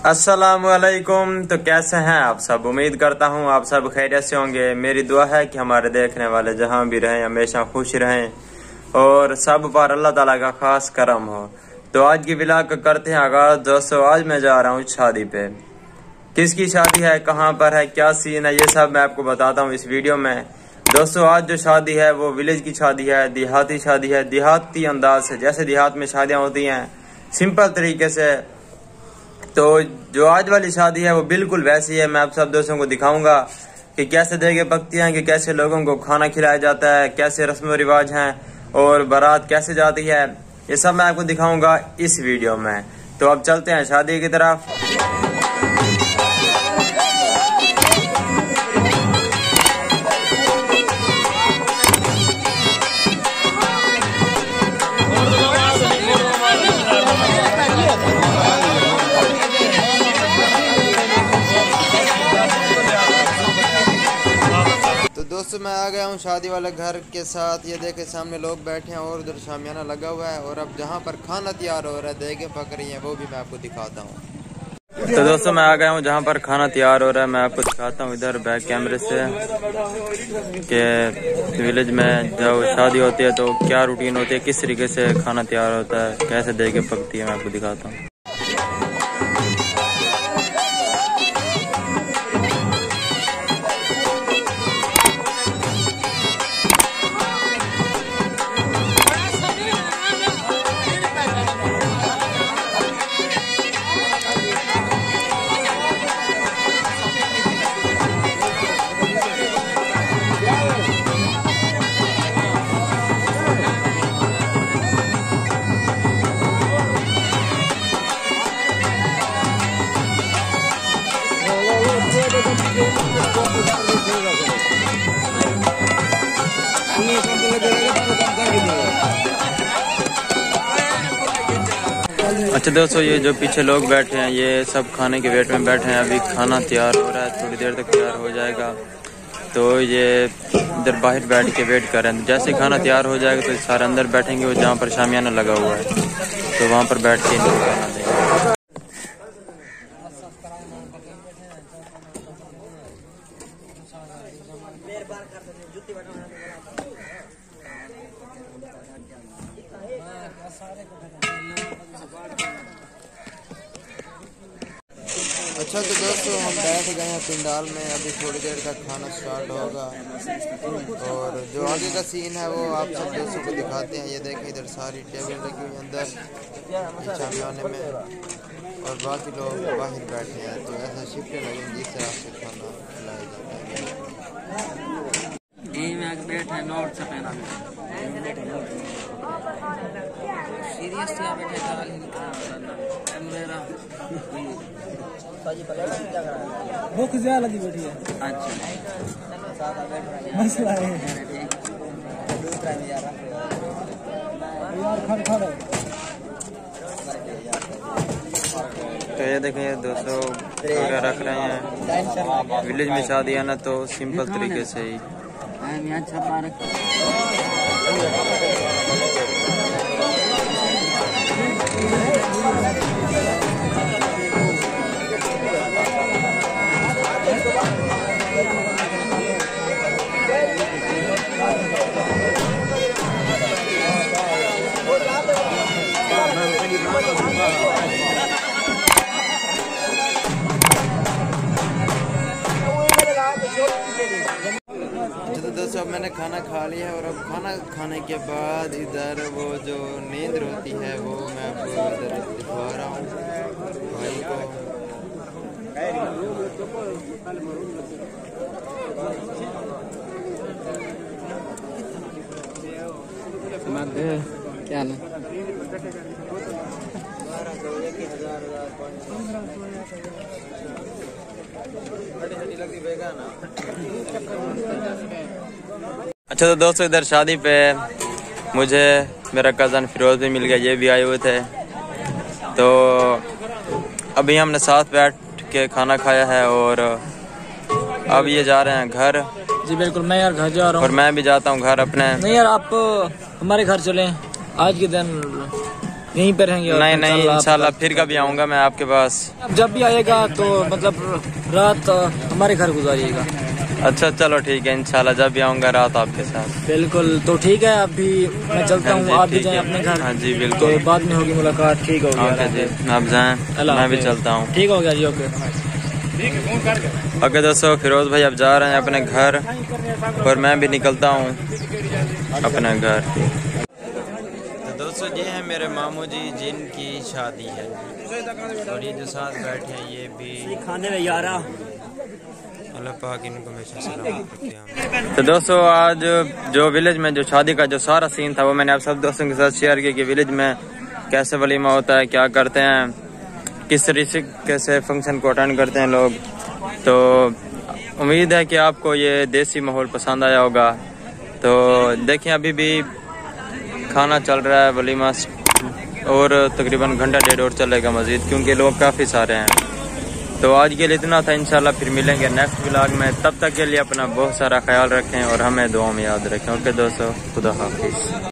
अस्सलामुअलैकुम। तो कैसे हैं आप सब? उम्मीद करता हूं आप सब खैरियत से होंगे। मेरी दुआ है कि हमारे देखने वाले जहां भी रहें हमेशा खुश रहें और सब पर अल्लाह ताला का खास करम हो। तो आज की व्लॉग करते हैं आगाज। दोस्तों आज मैं जा रहा हूं शादी पे। किसकी शादी है, कहां पर है, क्या सीन है, ये सब मैं आपको बताता हूं इस वीडियो में। दोस्तों आज जो शादी है वो विलेज की शादी है, देहाती शादी है, देहाती अंदाज से, जैसे देहात में शादियां होती हैं सिंपल तरीके से। तो जो आज वाली शादी है वो बिल्कुल वैसी है। मैं आप सब दोस्तों को दिखाऊंगा कि कैसे देगे पकती हैं, कि कैसे लोगों को खाना खिलाया जाता है, कैसे रस्म रिवाज हैं और बारात कैसे जाती है, ये सब मैं आपको दिखाऊंगा इस वीडियो में। तो अब चलते हैं शादी की तरफ। दोस्तों मैं आ गया हूँ शादी वाले घर के साथ। ये देखे सामने लोग बैठे हैं और उधर शामियाना लगा हुआ है और अब जहाँ पर खाना तैयार हो रहा है, देगे पक रही है, वो भी मैं आपको दिखाता हूँ। तो दोस्तों मैं आ गया हूँ जहाँ पर खाना तैयार हो रहा है, मैं आपको दिखाता हूँ इधर बैक कैमरे से कि विलेज में जब शादी होती है तो क्या रूटीन होती है, किस तरीके से खाना तैयार होता है, कैसे देगे पकती है, मैं आपको दिखाता हूँ। अच्छा दोस्तों ये जो पीछे लोग बैठे हैं ये सब खाने के वेट में बैठे हैं। अभी खाना तैयार हो रहा है, थोड़ी देर तक तैयार हो जाएगा। तो ये इधर बाहर बैठ के वेट कर रहे हैं। जैसे खाना तैयार हो जाएगा तो सारे अंदर बैठेंगे और जहाँ पर शामियाना लगा हुआ है तो वहाँ पर बैठ के इनको खाना देंगे। अच्छा तो दोस्तों हम बैठ गए हैं पंडाल में, अभी थोड़ी देर तक खाना स्टार्ट होगा और जो आगे का सीन है वो आप सब दोस्तों को दिखाते हैं। ये देखें इधर सारी टेबल लगी हुई अंदर शामियाने में और बाकी लोग बाहर बैठे हैं। तो ऐसा शिफ्टें लगेंगी जिस तरह से खाना खिलाया जाता है। भूख ज्यादा लगी बैठी है। अच्छा मसला है यार खड़ तो ये देखें दोस्तों क्या रख रहे हैं। विलेज में शादी है ना तो सिंपल तरीके से ही दोस्तों अब मैंने खाना खा लिया है और अब खाना खाने के बाद इधर वो जो नींद होती है वो मैं आपको इधर दिखा रहा हूँ भाई को। क्या ना अच्छा तो दोस्तों इधर शादी पे मुझे मेरा कज़न फिरोज भी मिल गया, ये भी आए हुए थे। तो अभी हमने साथ बैठ के खाना खाया है और अब ये जा रहे हैं घर। जी बिल्कुल, मैं यार घर जा रहा हूँ और मैं भी जाता हूँ घर अपने। नहीं यार आप हमारे घर चलें आज के दिन। यहीं पे रहेंगे? नहीं नहीं, इंशाल्लाह फिर कभी आऊँगा मैं आपके पास। जब भी आएगा तो मतलब रात हमारे घर गुजारिएगा। अच्छा चलो ठीक है, इंशाल्लाह जब भी आऊँगा रात आपके साथ। बिल्कुल, तो ठीक है, अभी मैं चलता हूँ, आप भी जाएं अपने घर। हाँ जी बिल्कुल, तो बाद में होगी मुलाकात। ठीक हो गया? ओके जी, आप जाएं, मैं भी चलता हूँ। ठीक हो गया जी, ओके। ओके दोस्तों, फिरोज भाई अब जा रहे हैं अपने घर और मैं भी निकलता हूँ अपने घर। तो दोस्तों ये है मेरे मामू जी जिनकी शादी है, और ये जो साथ बैठे हैं ये भी खाने में यारा। अल्लाह पाक इनको हमेशा सलामत रखे। तो दोस्तों आज जो विलेज में जो शादी का जो सारा सीन था वो मैंने आप सब दोस्तों के साथ शेयर किया कि विलेज में कैसे वलीमा होता है, क्या करते हैं, किस तरीके कैसे फंक्शन को अटेंड करते हैं लोग। तो उम्मीद है कि आपको ये देसी माहौल पसंद आया होगा। तो देखिए अभी भी खाना चल रहा है वलीमा, और तकरीबन घंटा डेढ़ और चलेगा मज़ीद, क्योंकि लोग काफ़ी सारे हैं। तो आज के लिए इतना था, इंशाल्लाह फिर मिलेंगे नेक्स्ट व्लॉग में। तब तक के लिए अपना बहुत सारा ख्याल रखें और हमें दुआ में याद रखें। ओके दोस्तों, खुदा हाफिज़।